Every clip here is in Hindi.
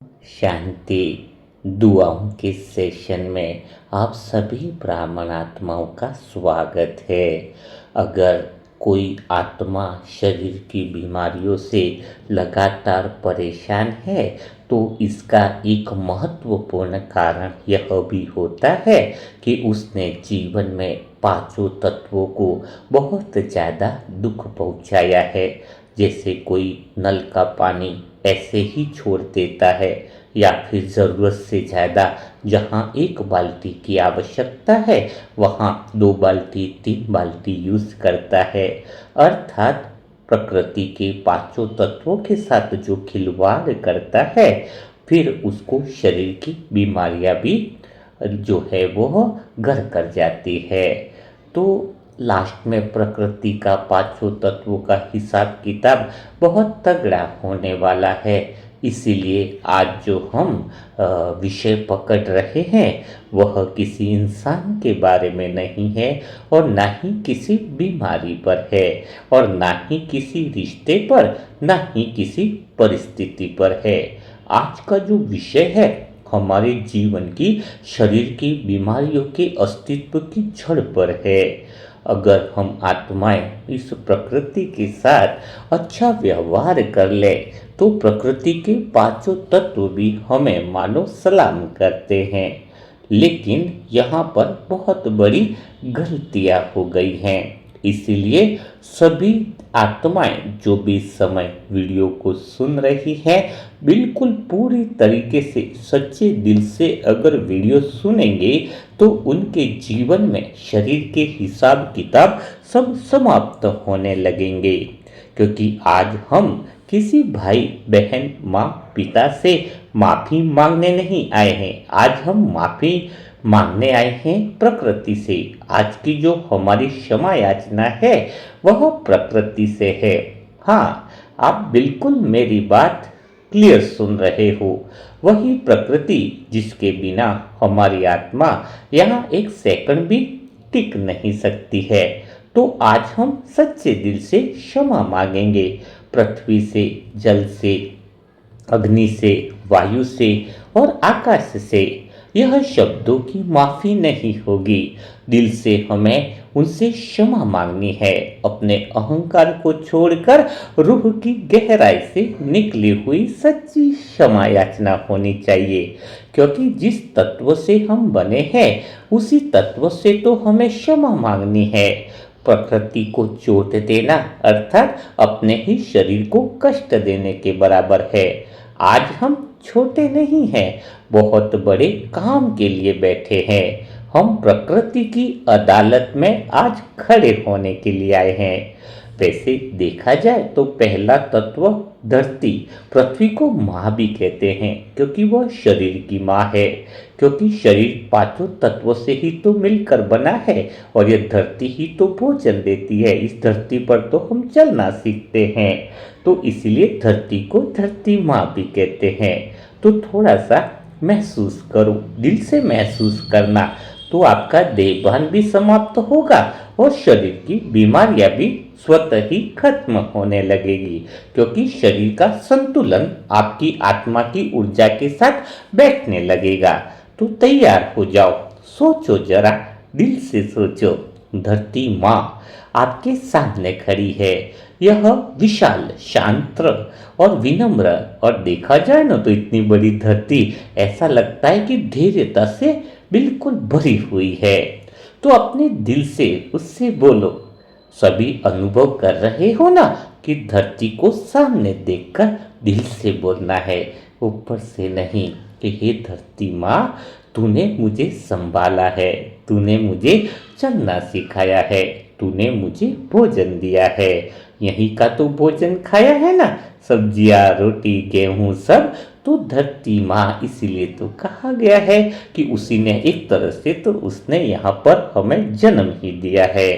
शांति दुआओं के सेशन में आप सभी ब्राह्मण आत्माओं का स्वागत है। अगर कोई आत्मा शरीर की बीमारियों से लगातार परेशान है तो इसका एक महत्वपूर्ण कारण यह भी होता है कि उसने जीवन में पांचों तत्वों को बहुत ज़्यादा दुख पहुंचाया है। जैसे कोई नल का पानी ऐसे ही छोड़ देता है या फिर ज़रूरत से ज़्यादा जहाँ 1 बाल्टी की आवश्यकता है वहाँ 2 बाल्टी 3 बाल्टी यूज़ करता है। अर्थात प्रकृति के पांचों तत्वों के साथ जो खिलवाड़ करता है फिर उसको शरीर की बीमारियां भी जो है वो घर कर जाती है। तो लास्ट में प्रकृति का पांचों तत्वों का हिसाब किताब बहुत तगड़ा होने वाला है। इसीलिए आज जो हम विषय पकड़ रहे हैं वह किसी इंसान के बारे में नहीं है और ना ही किसी बीमारी पर है और ना ही किसी रिश्ते पर, ना ही किसी परिस्थिति पर है। आज का जो विषय है हमारे जीवन की शरीर की बीमारियों के अस्तित्व की जड़ पर है। अगर हम आत्माएं इस प्रकृति के साथ अच्छा व्यवहार कर ले तो प्रकृति के पांचों तत्व भी हमें मानो सलाम करते हैं। लेकिन यहाँ पर बहुत बड़ी गलतियाँ हो गई हैं। इसीलिए सभी आत्माएं जो भी इस समय वीडियो को सुन रही हैं बिल्कुल पूरी तरीके से सच्चे दिल से अगर वीडियो सुनेंगे तो उनके जीवन में शरीर के हिसाब किताब सब समाप्त होने लगेंगे। क्योंकि आज हम किसी भाई बहन माँ पिता से माफ़ी मांगने नहीं आए हैं, आज हम माफ़ी मांगने आए हैं प्रकृति से। आज की जो हमारी क्षमा याचना है वह प्रकृति से है। हाँ, आप बिल्कुल मेरी बात क्लियर सुन रहे हो। वही प्रकृति जिसके बिना हमारी आत्मा यहाँ 1 सेकंड भी टिक नहीं सकती है। तो आज हम सच्चे दिल से क्षमा मांगेंगे पृथ्वी से, जल से, अग्नि से, वायु से और आकाश से। यह शब्दों की माफ़ी नहीं होगी, दिल से हमें उनसे क्षमा मांगनी है। अपने अहंकार को छोड़कर रूह की गहराई से निकली हुई सच्ची क्षमा याचना होनी चाहिए। क्योंकि जिस तत्व से हम बने हैं उसी तत्व से तो हमें क्षमा मांगनी है। प्रकृति को चोट देना अर्थात अपने ही शरीर को कष्ट देने के बराबर है। आज हम छोटे नहीं हैं, बहुत बड़े काम के लिए बैठे हैं। हम प्रकृति की अदालत में आज खड़े होने के लिए आए हैं। वैसे देखा जाए तो पहला तत्व धरती, पृथ्वी को माँ भी कहते हैं क्योंकि वह शरीर की माँ है। क्योंकि शरीर पांचों तत्वों से ही तो मिलकर बना है और यह धरती ही तो भोजन देती है। इस धरती पर तो हम चलना सीखते हैं, तो इसलिए धरती को धरती माँ भी कहते हैं। तो थोड़ा सा महसूस करो, दिल से महसूस करना, तो आपका देहभान भी समाप्त होगा और शरीर की बीमारियां भी स्वतः ही खत्म होने लगेगी। क्योंकि शरीर का संतुलन आपकी आत्मा की ऊर्जा के साथ बैठने लगेगा। तो तैयार हो जाओ, सोचो जरा, दिल से सोचो। धरती माँ आपके सामने खड़ी है। यह विशाल, शांत और विनम्र, और देखा जाए ना तो इतनी बड़ी धरती ऐसा लगता है कि धैर्यता से बिल्कुल भरी हुई है। तो अपने दिल से उससे बोलो। सभी अनुभव कर रहे हो ना कि धरती को सामने देखकर दिल से बोलना है, ऊपर से नहीं। कि हे धरती माँ, तूने मुझे संभाला है, तूने मुझे चलना सिखाया है, तूने मुझे भोजन दिया है। यहीं का तो भोजन खाया है ना, सब्जियाँ, रोटी, गेहूँ सब तो धरती माँ। इसीलिए तो कहा गया है कि उसी ने एक तरह से तो उसने यहाँ पर हमें जन्म ही दिया है।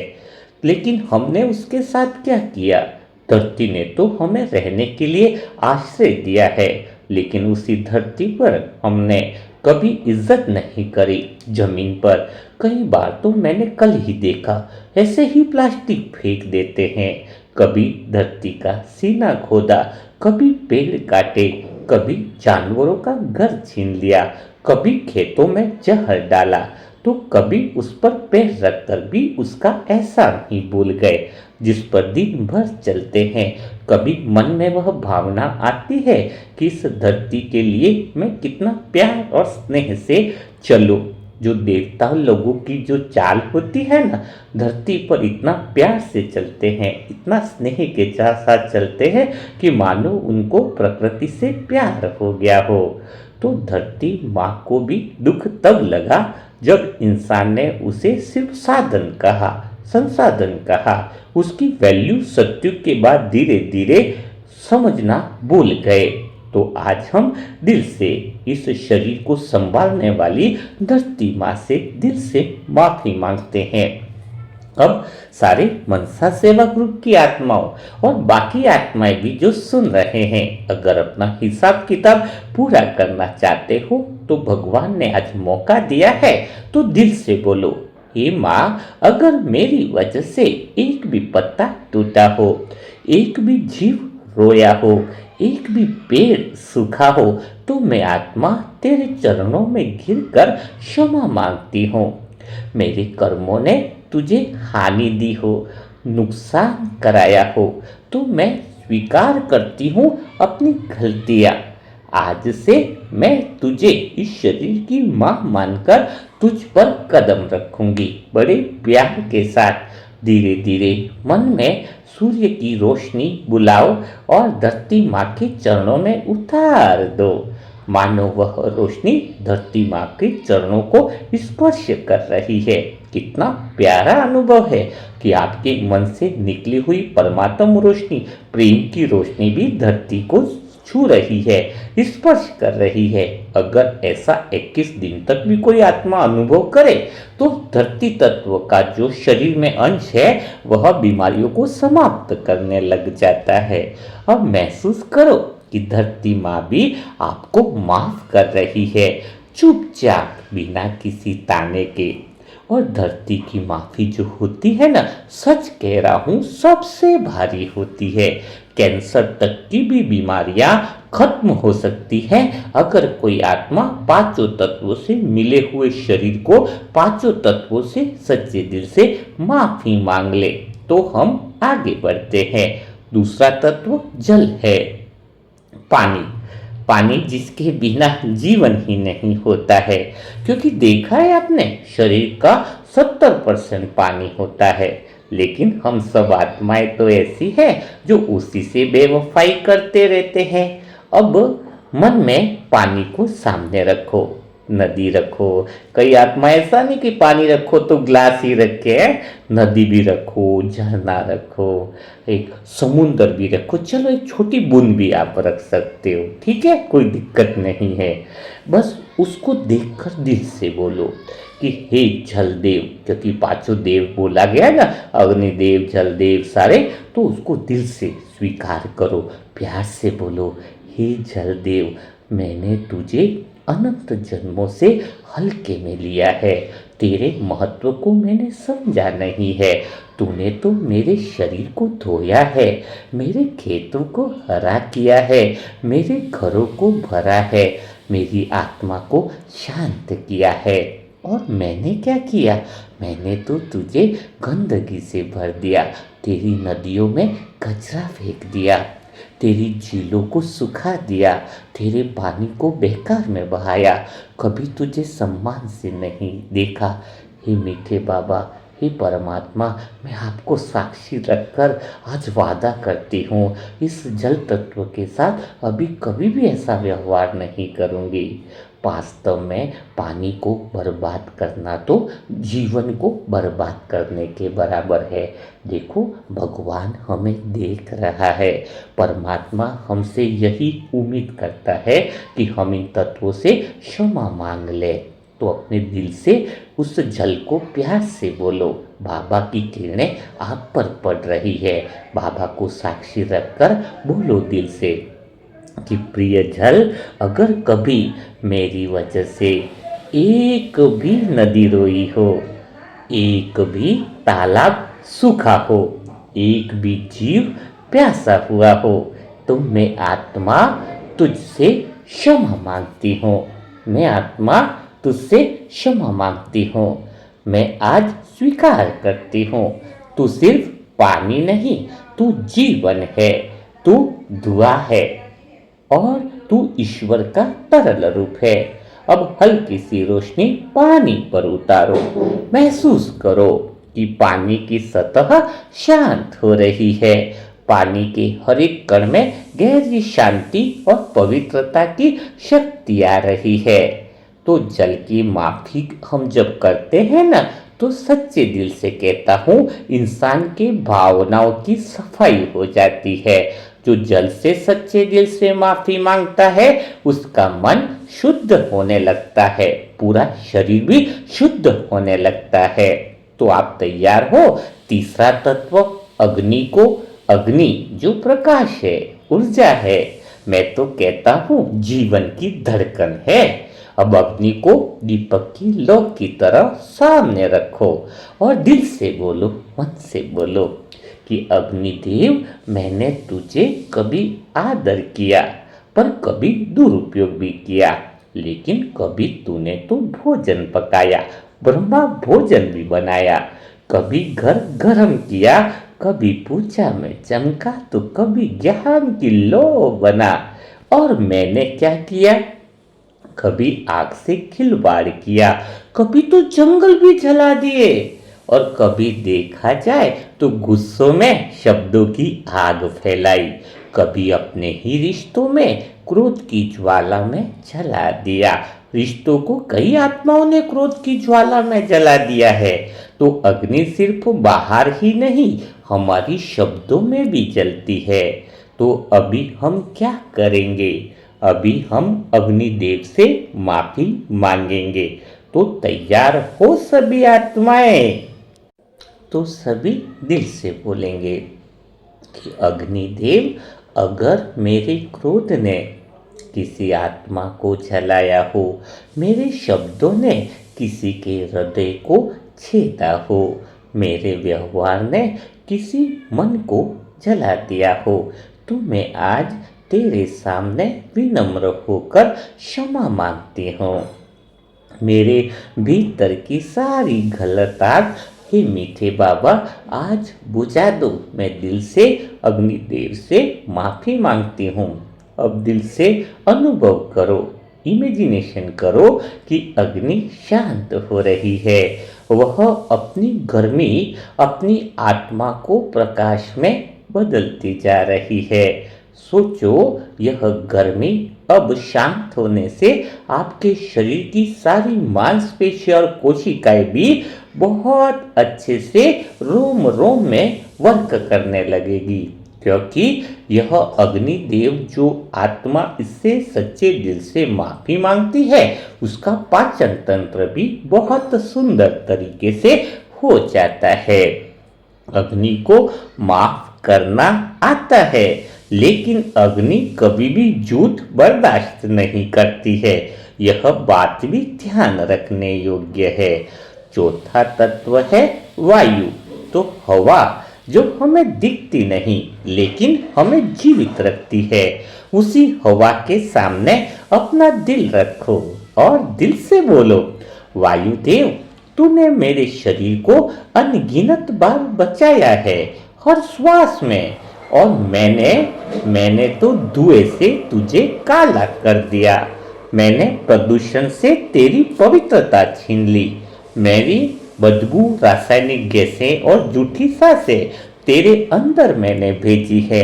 लेकिन हमने उसके साथ क्या किया? धरती ने तो हमें रहने के लिए आश्रय दिया है, लेकिन उसी धरती पर हमने कभी इज्जत नहीं करी। जमीन पर कई बार तो मैंने कल ही देखा ऐसे ही प्लास्टिक फेंक देते हैं। कभी धरती का सीना खोदा, कभी पेड़ काटे, कभी जानवरों का घर छीन लिया, कभी खेतों में जहर डाला, तो कभी उस पर पैर रखकर भी उसका एहसान ही भूल गए जिस पर दिन भर चलते हैं। कभी मन में वह भावना आती है कि इस धरती के लिए मैं कितना प्यार और स्नेह से चलूं। जो देवता लोगों की जो चाल होती है ना, धरती पर इतना प्यार से चलते हैं, इतना स्नेह के साथ चलते हैं कि मानो उनको प्रकृति से प्यार हो गया हो। तो धरती माँ को भी दुख तब लगा जब इंसान ने उसे सिर्फ साधन कहा, संसाधन कहा। उसकी वैल्यू सत्युग के बाद धीरे धीरे समझना भूल गए। तो आज हम दिल से इस शरीर को संभालने वाली धरती माँ से दिल से माफी मांगते हैं। अब सारे मनसा सेवा ग्रुप की आत्माओं और बाकी आत्माएं भी जो सुन रहे हैं, अगर अपना हिसाब किताब पूरा करना चाहते हो तो भगवान ने आज मौका दिया है, तो दिल से बोलो, हे माँ, अगर मेरी वजह से एक भी पत्ता टूटा हो, एक भी जीव रोया हो, एक भी पेड़ सूखा हो, तो मैं आत्मा तेरे चरणों में गिरकर क्षमा मांगती हूँ। मेरे कर्मों ने तुझे हानि दी हो, नुकसान कराया हो, तो मैं स्वीकार करती हूँ अपनी गलतियाँ। आज से मैं तुझे इस शरीर की माँ मानकर तुझ पर कदम रखूंगी। बड़े प्यार के साथ धीरे धीरे मन में सूर्य की रोशनी बुलाओ और धरती माँ के चरणों में उतार दो। मानो वह रोशनी धरती माँ के चरणों को स्पर्श कर रही है। कितना प्यारा अनुभव है कि आपके मन से निकली हुई परमात्म रोशनी, प्रेम की रोशनी भी धरती को छू रही है, स्पर्श कर रही है। अगर ऐसा 21 दिन तक भी कोई आत्मा अनुभव करे तो धरती तत्व का जो शरीर में अंश है वह बीमारियों को समाप्त करने लग जाता है। अब महसूस करो कि धरती माँ भी आपको माफ कर रही है, चुपचाप, बिना किसी ताने के। और धरती की माफी जो होती है ना, सच कह रहा हूं, सबसे भारी होती है। कैंसर तक की भी बीमारियां खत्म हो सकती हैं अगर कोई आत्मा पांचों तत्वों से मिले हुए शरीर को पांचों तत्वों से सच्चे दिल से माफी मांग ले। तो हम आगे बढ़ते हैं। दूसरा तत्व जल है, पानी। पानी जिसके बिना जीवन ही नहीं होता है, क्योंकि देखा है आपने, शरीर का 70% पानी होता है। लेकिन हम सब आत्माएं तो ऐसी हैं जो उसी से बेवफाई करते रहते हैं। अब मन में पानी को सामने रखो, नदी रखो। कई आत्मा ऐसा नहीं कि पानी रखो तो ग्लास ही रखे, नदी भी रखो, झरना रखो, एक समुंदर भी रखो, चलो एक छोटी बूंद भी आप रख सकते हो, ठीक है, कोई दिक्कत नहीं है। बस उसको देखकर दिल से बोलो कि हे जलदेव, क्योंकि पांचों देव बोला गया ना, अग्निदेव, जलदेव सारे, तो उसको दिल से स्वीकार करो, प्यार से बोलो, हे जलदेव, मैंने तुझे अनंत जन्मों से हल्के में लिया है, तेरे महत्व को मैंने समझा नहीं है। तूने तो मेरे शरीर को धोया है, मेरे खेतों को हरा किया है, मेरे घरों को भरा है, मेरी आत्मा को शांत किया है। और मैंने क्या किया? मैंने तो तुझे गंदगी से भर दिया, तेरी नदियों में कचरा फेंक दिया, तेरी झीलों को सुखा दिया, तेरे पानी को बेकार में बहाया, कभी तुझे सम्मान से नहीं देखा। हे मीठे बाबा, हे परमात्मा, मैं आपको साक्षी रखकर आज वादा करती हूँ, इस जल तत्व के साथ अभी कभी भी ऐसा व्यवहार नहीं करूँगी। वास्तव में पानी को बर्बाद करना तो जीवन को बर्बाद करने के बराबर है। देखो, भगवान हमें देख रहा है, परमात्मा हमसे यही उम्मीद करता है कि हम इन तत्वों से क्षमा मांग ले। तो अपने दिल से उस जल को प्यार से बोलो, बाबा की किरणें आप पर पड़ रही है। बाबा को साक्षी रखकर बोलो दिल से कि प्रिय जल, अगर कभी मेरी वजह से एक भी नदी रोई हो, एक भी तालाब सूखा हो, एक भी जीव प्यासा हुआ हो, तो मैं आत्मा तुझसे क्षमा मांगती हूँ। मैं आत्मा तुझसे क्षमा मांगती हूँ। मैं आज स्वीकार करती हूँ, तू सिर्फ पानी नहीं, तू जीवन है, तू दुआ है और तू ईश्वर का तरल रूप है। अब हल्की सी रोशनी पानी पर उतारो। महसूस करो कि पानी की सतह शांत हो रही है। पानी के हर एक कण में गहरी शांति और पवित्रता की शक्ति आ रही है। तो जल की माफी हम जब करते हैं ना, तो सच्चे दिल से कहता हूँ, इंसान के भावनाओं की सफाई हो जाती है। जो जल से सच्चे दिल से माफी मांगता है, उसका मन शुद्ध होने लगता है, पूरा शरीर भी शुद्ध होने लगता है। तो आप तैयार हो? तीसरा तत्व अग्नि को, अग्नि जो प्रकाश है, ऊर्जा है, मैं तो कहता हूं जीवन की धड़कन है। अब अग्नि को दीपक की लौ की तरह सामने रखो और दिल से बोलो, मन से बोलो कि अग्निदेव, मैंने तुझे कभी आदर किया, पर कभी दुरुपयोग भी किया, लेकिन कभी तूने तो भोजन पकाया, ब्रह्मा भोजन भी बनाया, कभी घर गर्म किया, कभी पूजा में चमका, तो कभी ज्ञान की लो बना। और मैंने क्या किया? कभी आग से खिलवाड़ किया, कभी तो जंगल भी जला दिए, और कभी देखा जाए तो गुस्सों में शब्दों की आग फैलाई, कभी अपने ही रिश्तों में क्रोध की ज्वाला में जला दिया। रिश्तों को कई आत्माओं ने क्रोध की ज्वाला में जला दिया है। तो अग्नि सिर्फ बाहर ही नहीं, हमारी शब्दों में भी जलती है। तो अभी हम क्या करेंगे? अभी हम अग्निदेव से माफी मांगेंगे। तो तैयार हो सभी आत्माएं? तो सभी दिल से बोलेंगे कि अग्निदेव, अगर मेरे क्रोध ने किसी आत्मा को जलाया हो, मेरे शब्दों ने किसी के हृदय को छेदा हो, मेरे व्यवहार ने किसी मन को जला दिया हो, तो मैं आज तेरे सामने विनम्र होकर क्षमा मांगती हूँ। मेरे भीतर की सारी गलत आग, हे मीठे बाबा, आज बुझा दो। मैं दिल से अग्निदेव से माफी मांगती हूँ। अब दिल से अनुभव करो, इमेजिनेशन करो कि अग्नि शांत हो रही है। वह अपनी गर्मी, अपनी आत्मा को प्रकाश में बदलती जा रही है। सोचो, यह गर्मी अब शांत होने से आपके शरीर की सारी मांसपेशियां और कोशिकाएं भी बहुत अच्छे से रोम रोम में वर्क करने लगेगी, क्योंकि यह अग्निदेव जो आत्मा इससे सच्चे दिल से माफी मांगती है, उसका पाचन तंत्र भी बहुत सुंदर तरीके से हो जाता है। अग्नि को माफ करना आता है, लेकिन अग्नि कभी भी झूठ बर्दाश्त नहीं करती है। यह बात भी ध्यान रखने योग्य है। चौथा तत्व है वायु, तो हवा, जो हमें दिखती नहीं लेकिन हमें जीवित रखती है। उसी हवा के सामने अपना दिल रखो और दिल से बोलो, वायुदेव, तूने मेरे शरीर को अनगिनत बार बचाया है, हर श्वास में, और मैंने तो धुएं से तुझे काला कर दिया। मैंने प्रदूषण से तेरी पवित्रता छीन ली। मेरी बदबू, रासायनिक गैसें और झूठी सांसें तेरे अंदर मैंने भेजी है।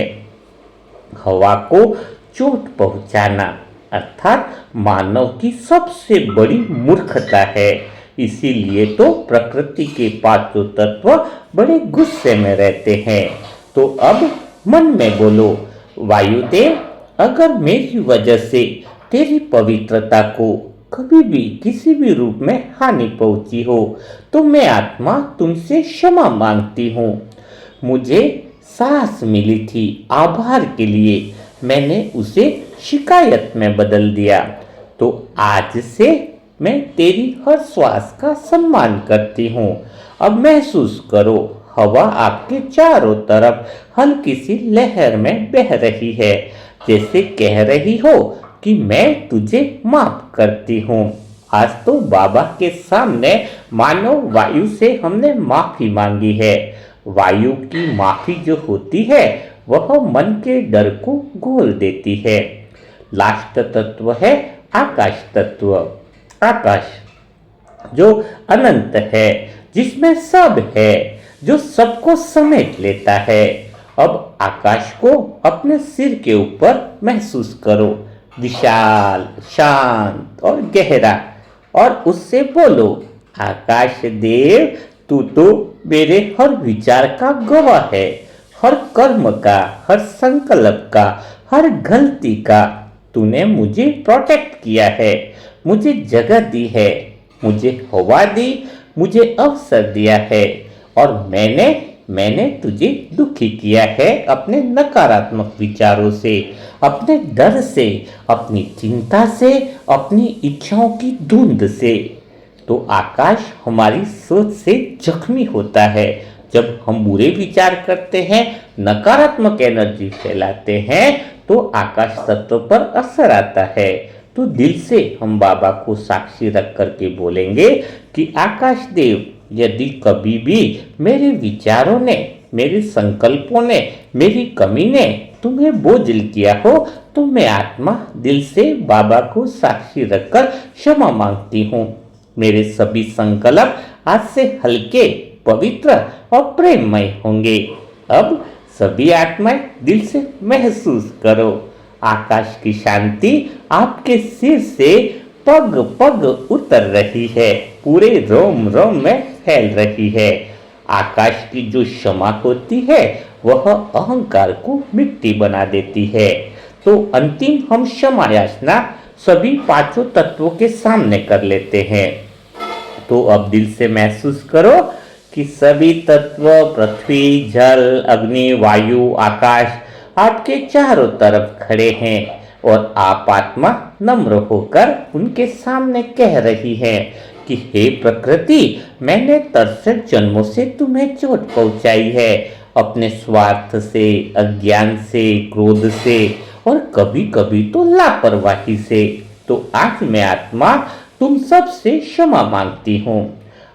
हवा को चोट पहुंचाना अर्थात मानव की सबसे बड़ी मूर्खता है। इसीलिए तो प्रकृति के पांचों तत्व बड़े गुस्से में रहते हैं। तो अब मन में बोलो, वायुदेव, अगर मेरी वजह से तेरी पवित्रता को कभी भी किसी भी रूप में हानि पहुंची हो, तो मैं आत्मा तुमसे क्षमा मांगती हूँ। मुझे सांस मिली थी, आभार के लिए मैंने उसे शिकायत में बदल दिया। तो आज से मैं तेरी हर श्वास का सम्मान करती हूँ। अब महसूस करो, हवा आपके चारों तरफ हल्की सी लहर में बह रही है, जैसे कह रही हो, कि मैं तुझे माफ करती हूँ। आज तो बाबा के सामने मानो वायु से हमने माफी मांगी है। वायु की माफी जो होती है वह मन के डर को घोल देती है। लास्ट तत्व है आकाश तत्व। आकाश जो अनंत है, जिसमें सब है, जो सबको समेट लेता है। अब आकाश को अपने सिर के ऊपर महसूस करो, विशाल, शांत और गहरा, और उससे बोलो, आकाश देव, तू तो मेरे हर विचार का गवाह है, हर कर्म का, हर संकल्प का, हर गलती का। तूने मुझे प्रोटेक्ट किया है, मुझे जगह दी है, मुझे हवा दी, मुझे अवसर दिया है, और मैंने तुझे दुखी किया है अपने नकारात्मक विचारों से, अपने डर से, अपनी चिंता से, अपनी इच्छाओं की धुंध से। तो आकाश हमारी सोच से जख्मी होता है। जब हम बुरे विचार करते हैं, नकारात्मक एनर्जी फैलाते हैं, तो आकाश तत्व पर असर आता है। तो दिल से हम बाबा को साक्षी रख करके बोलेंगे कि आकाश देव, यदि कभी भी मेरे विचारों ने, मेरे संकल्पों ने, मेरी कमी ने तुम्हें बोझिल किया हो, तो मैं आत्मा दिल से बाबा को साक्षी रखकर क्षमा मांगती हूँ। मेरे सभी संकल्प आज से हल्के, पवित्र और प्रेममय होंगे। अब सभी आत्माएं दिल से महसूस करो, आकाश की शांति आपके सिर से पग पग उतर रही है, पूरे रोम रोम में फैल रही है। आकाश की जो क्षमा होती है वह अहंकार को मिट्टी बना देती है। तो अंतिम हम क्षमा याचना सभी पांचों तत्वों के सामने कर लेते हैं। तो अब दिल से महसूस करो कि सभी तत्व, पृथ्वी, जल, अग्नि, वायु, आकाश आपके चारों तरफ खड़े हैं, और आप आत्मा नम्र होकर उनके सामने कह रही है कि हे प्रकृति, मैंने 63 जन्मों से तुम्हें चोट पहुंचाई है, अपने स्वार्थ से, अज्ञान से, क्रोध से, और कभी कभी तो लापरवाही से। तो आज मैं आत्मा तुम सब से क्षमा मांगती हूँ।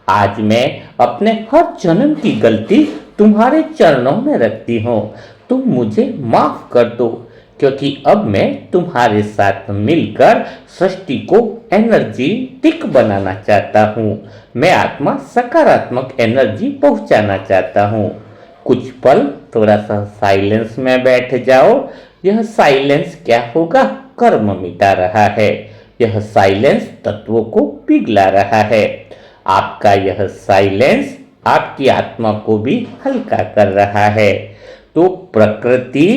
आज मैं अपने हर जन्म की गलती तुम्हारे चरणों में रखती हूँ। तुम मुझे माफ कर दो, क्योंकि अब मैं तुम्हारे साथ मिलकर सृष्टि को एनर्जेटिक बनाना चाहता हूँ। मैं आत्मा सकारात्मक एनर्जी पहुँचाना चाहता हूँ। कुछ पल थोड़ा सा साइलेंस में बैठ जाओ। यह साइलेंस क्या होगा? कर्म मिटा रहा है। यह साइलेंस तत्वों को पिघला रहा है। आपका यह साइलेंस आपकी आत्मा को भी हल्का कर रहा है। तो प्रकृति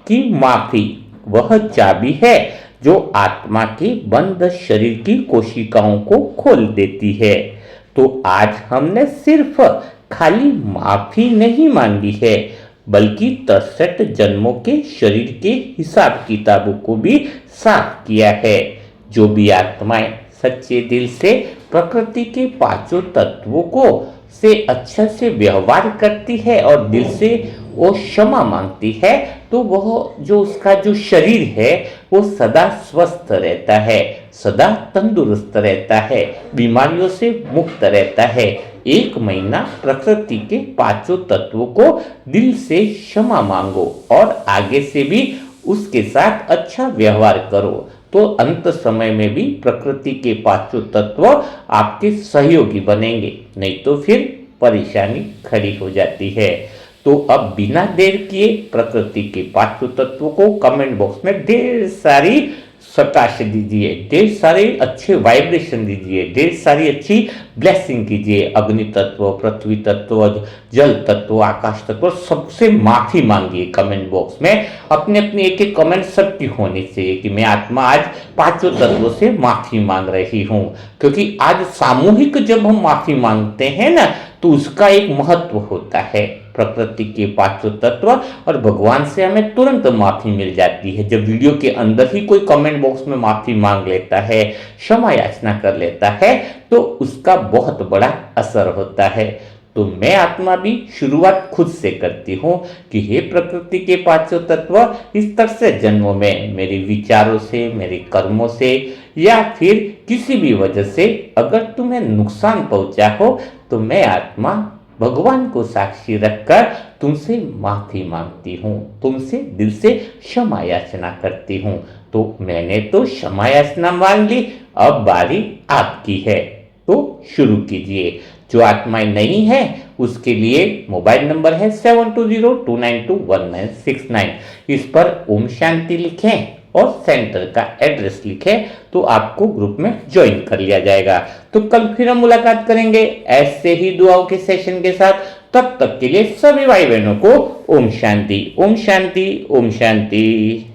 की माफी वह चाबी है जो आत्मा के बंद शरीर की कोशिकाओं को खोल देती है। तो आज हमने सिर्फ खाली माफी नहीं मांगी है, बल्कि 63 जन्मों के शरीर के हिसाब किताबों को भी साफ किया है। जो भी आत्माएं सच्चे दिल से प्रकृति के पांचों तत्वों को से अच्छा से व्यवहार करती है और दिल से वो क्षमा मांगती है, तो वह जो उसका जो शरीर है वो सदा स्वस्थ रहता है, सदा तंदुरुस्त रहता है, बीमारियों से मुक्त रहता है। 1 महीना प्रकृति के पांचों तत्वों को दिल से क्षमा मांगो और आगे से भी उसके साथ अच्छा व्यवहार करो, तो अंत समय में भी प्रकृति के पांचों तत्व आपके सहयोगी बनेंगे, नहीं तो फिर परेशानी खड़ी हो जाती है। तो अब बिना देर किए प्रकृति के पांचों तत्वों को कमेंट बॉक्स में ढेर सारी प्रकाश दीजिए, ढेर सारे अच्छे वाइब्रेशन दीजिए, ढेर सारी अच्छी ब्लेसिंग कीजिए। अग्नि तत्व, पृथ्वी तत्व, जल तत्व, आकाश तत्व, सबसे माफी मांगिए कमेंट बॉक्स में। अपने अपनी एक एक कमेंट सबकी होनी चाहिए कि मैं आत्मा आज पांचों तत्वों से माफी मांग रही हूँ, क्योंकि आज सामूहिक जब हम माफी मांगते हैं ना, तो उसका एक महत्व होता है। प्रकृति के पांचों तत्व और भगवान से हमें तुरंत माफी मिल जाती है। जब वीडियो के अंदर ही कोई कमेंट बॉक्स में माफी मांग लेता है, क्षमा याचना कर लेता है, तो उसका बहुत बड़ा असर होता है। तो मैं आत्मा भी शुरुआत खुद से करती हूँ कि हे प्रकृति के पांचों तत्व, इस तरह से जन्मों में मेरे विचारों से, मेरे कर्मों से या फिर किसी भी वजह से अगर तुम्हें नुकसान पहुंचा हो तो मैं आत्मा भगवान को साक्षी रखकर तुमसे माफी मांगती हूँ, तुमसे दिल से क्षमा याचना करती हूँ। तो मैंने तो क्षमा याचना मांग ली, अब बारी आपकी है, तो शुरू कीजिए। जो आत्माएं नहीं है उसके लिए मोबाइल नंबर है 7202921969। इस पर ओम शांति लिखें और सेंटर का एड्रेस लिखें तो आपको ग्रुप में ज्वाइन कर लिया जाएगा। तो कल फिर हम मुलाकात करेंगे ऐसे ही दुआओं के सेशन के साथ। तब तक के लिए सभी भाई बहनों को ओम शांति, ओम शांति, ओम शांति।